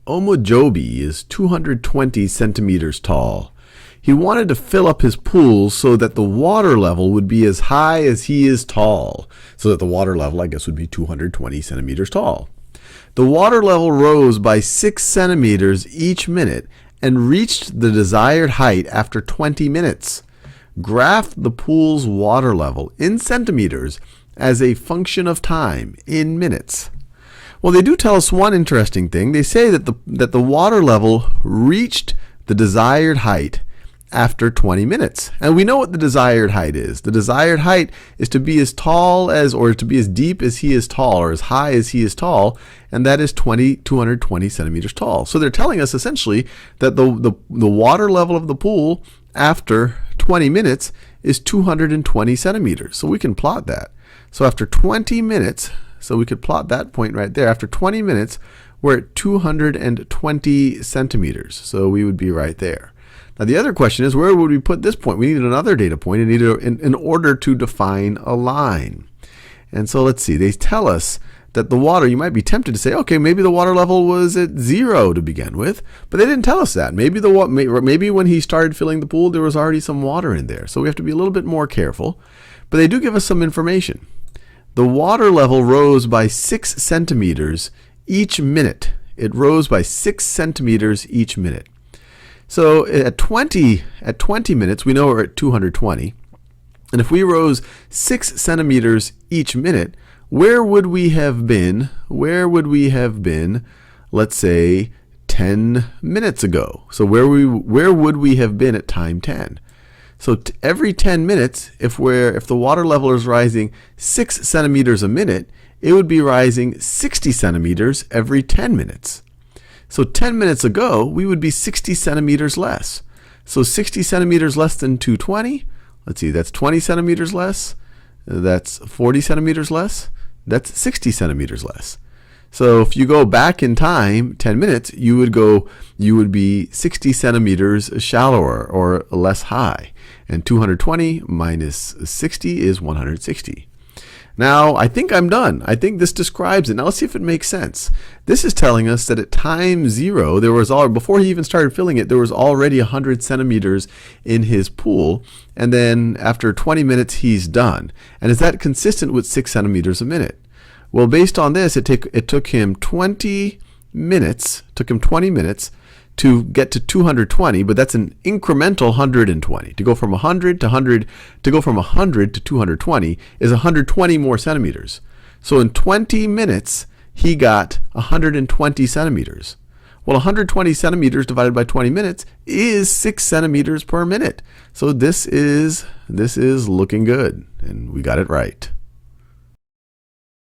Omojobi is 220 centimeters tall. He wanted to fill up his pool so that the water level would be as high as he is tall. So that the water level, I guess, would be 220 centimeters tall. The water level rose by 6 centimeters each minute and reached the desired height after 20 minutes. Graph the pool's water level in centimeters as a function of time in minutes. Well, they do tell us one interesting thing. They say that the water level reached the desired height after 20 minutes. And we know what the desired height is. The desired height is to be as tall as, or to be as deep as he is tall, or as high as he is tall, and that is 220 centimeters tall. So they're telling us essentially that the water level of the pool after 20 minutes is 220 centimeters. So we can plot that. So after 20 minutes, so we could plot that point right there. After 20 minutes, we're at 220 centimeters. So we would be right there. Now the other question is, where would we put this point? We needed another data point in order to define a line. And so let's see, they tell us that the water, you might be tempted to say, okay, maybe the water level was at 0 to begin with, but they didn't tell us that. Maybe when he started filling the pool, there was already some water in there. So we have to be a little bit more careful, but they do give us some information. The water level rose by 6 centimeters each minute. It rose by 6 centimeters each minute. So at 20 minutes, we know we're at 220. And if we rose 6 centimeters each minute, where would we have been? Where would we have been, let's say, 10 minutes ago? So where would we have been at time 10? So every 10 minutes, if the water level is rising 6 centimeters a minute, it would be rising 60 centimeters every 10 minutes. So 10 minutes ago, we would be 60 centimeters less. So 60 centimeters less than 220, let's see, that's 20 centimeters less, that's 40 centimeters less, that's 60 centimeters less. So if you go back in time 10 minutes, you would be 60 centimeters shallower or less high. And 220 minus 60 is 160. Now, I think I'm done. I think this describes it. Now let's see if it makes sense. This is telling us that at time 0, before he even started filling it, there was already 100 centimeters in his pool. And then after 20 minutes, he's done. And is that consistent with 6 centimeters a minute? Well, based on this, it took him 20 minutes to get to 220, but that's an incremental 120. To go from 100 to 220 is 120 more centimeters. So in 20 minutes, he got 120 centimeters. Well, 120 centimeters divided by 20 minutes is 6 centimeters per minute. So this is looking good, and we got it right.